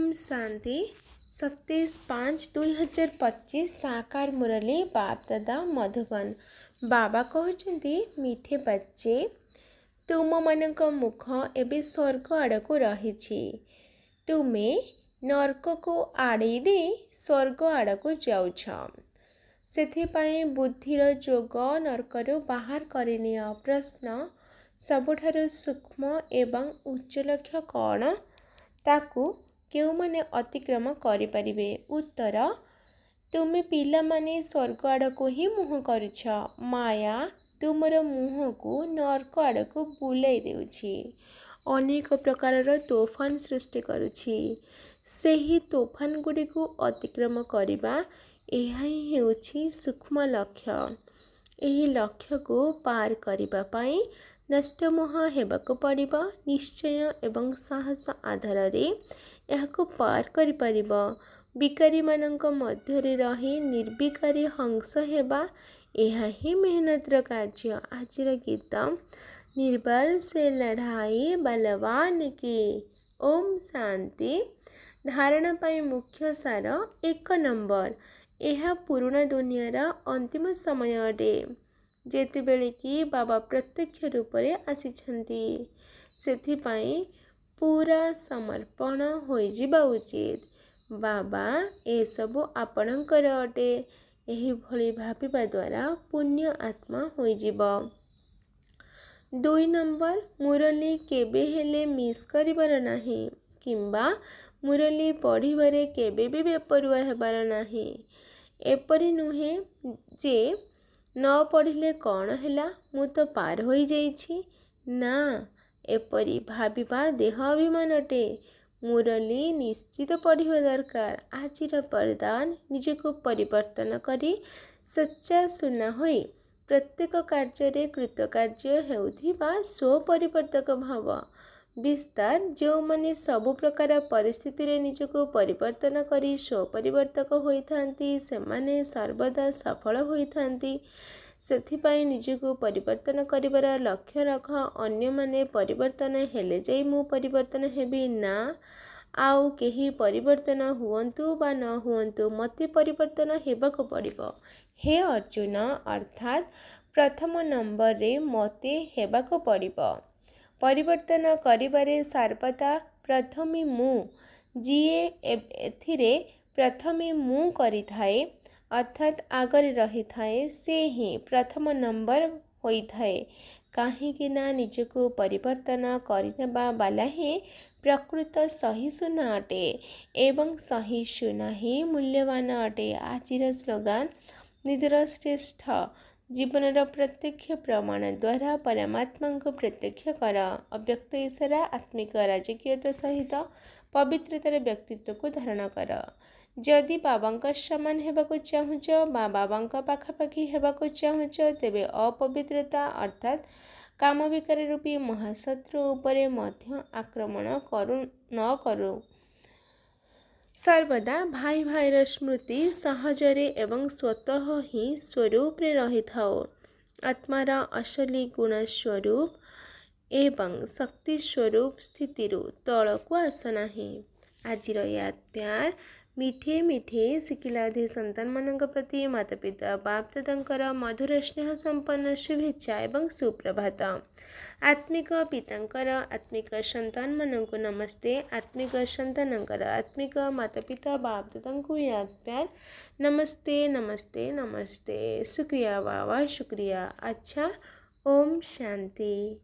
ओम शांति 27/5/2025 साकार मुरली बाप दादा मधुबन। बाबा कहते मीठे बच्चे तुम मानक मुख एबे स्वर्ग आड़ को रही तुमे नर्क को आड़े दे स्वर्ग आड़ को जाउछ सेथिपाई बुद्धिर जोग नर्करु बाहर करनिय। प्रश्न सबुठारु सूक्ष्म एवं उच्च लक्ष्य कौन ताकू केउ माने अतिक्रम करिपारिबे। उत्तर तुमे पिला माने स्वर्ग आड़ को ही मुह करुछ। माया तुमर मुह को नर्क आड़ को बुलाई देउछि। अनेक प्रकार तोफान सृष्टि करुछि। सेही तोफान गुडी को अतिक्रम करिबा एहा ही हेउछि सूक्ष्म लक्ष्य। एही लक्ष्य को पार करिबा पाई नष्टमोह हेबाको पड़िबो। निश्चय एवं साहस आधार रे एहाको पार करि परिबो। विकारी मानक मध्यरे रही निर्विकारी हंस हेबा एहा ही मेहनतर कार्य। आजिर गीत निर्बल से लड़ाई बलवान की। ओम शांति। धारणा पाई मुख्य सार 1 नंबर एहा पुराना दुनियार अंतिम समय अटे जेतेबेले कि बाबा प्रत्यक्ष रूप से आसिछंती। सेथिपाई पूरा समर्पण होई जिबा उचित। बाबा ए सबु आपणकर अटे। एही भली भाबिबा द्वारा पुण्य आत्मा होई जिबा। 2 नंबर मुरली केबे हेले मिस करिबार नाही किंबा मुरली पढ़िबारे केबे भी बेपरुआ हेबार नाही। एपरि नुहे जे न पढ़िले कौन हैला मु तो पार होई जाइछि ना एपरि भाबिबा देह अभिमान अटे। मुरली निश्चित पढ़िबा दरकार। आजिर वरदान निजको परिवर्तन करी सच्चा सुना होई प्रत्येक कार्य कृतकार्य हेउथिबा स्वपरिवर्तक भाव विस्तार। जो माने सबु प्रकार परिस्थिति रे निजको परिवर्तन करी स्वपरिवर्तक होइथांती सेमाने सर्वदा सफल होइथांती। सेथिपाई निजको परिवर्तन करिबार लक्ष्य रख। अन्य माने परिवर्तन हेले जाई मु परिवर्तन हेबी ना आउ केही परिवर्तन हुअंतु बा न हुअंतु मते परिवर्तन हेबाको पड़िबो। हे अर्जुन अर्थात प्रथम नंबर रे मते हेबाको पड़िबो। परिवर्तन करिबारे सर्वदा प्रथमे मु जिए एथिरे प्रथमे मु करिथाए अर्थात आगरे रही थाए से ही प्रथम नंबर होई थाए। काहेकि ना निजको परिवर्तन करिनेबा बाला ही प्रकृत सहिष्णु अटे एवं सहिष्णु ही मूल्यवान अटे। आजिर स्लोगान निजर श्रेष्ठ जीवनर प्रत्यक्ष प्रमाण द्वारा परमात्मा को प्रत्यक्ष कर। अव्यक्त ईश्वरा आत्मिक राजकीयता सहित पवित्रतार व्यक्तित्व को धारण कर। जदि बाबांका समान हेबाको चाहुच बा बाबांका पाखापाखी हेबाको चाहुच तेबे अपवित्रता अर्थात काम विकार रूपी महाशत्रु उपरे मध्य आक्रमण न करू। सर्वदा भाई भाईर स्मृति सहजरे एवं स्वतः ही स्वरूप रे रही थाओ। आत्मार असली गुण स्वरूप एवं शक्ति स्वरूप स्थिति तलकू आस नाही। आजिर याद प्यार मीठे मीठे शिकिलाधि संतान मानक प्रति माता पिता बाप दादांकर मधुर स्नेह संपन्न शुभेच्छा एवं सुप्रभात। आत्मिक पितांकर आत्मिक संतान मानक नमस्ते। आत्मिक संतानंकर आत्मिक माता पिता बाप दादांको याद प्यार नमस्ते नमस्ते नमस्ते। शुक्रिया बाबा शुक्रिया। अच्छा ओम शांति।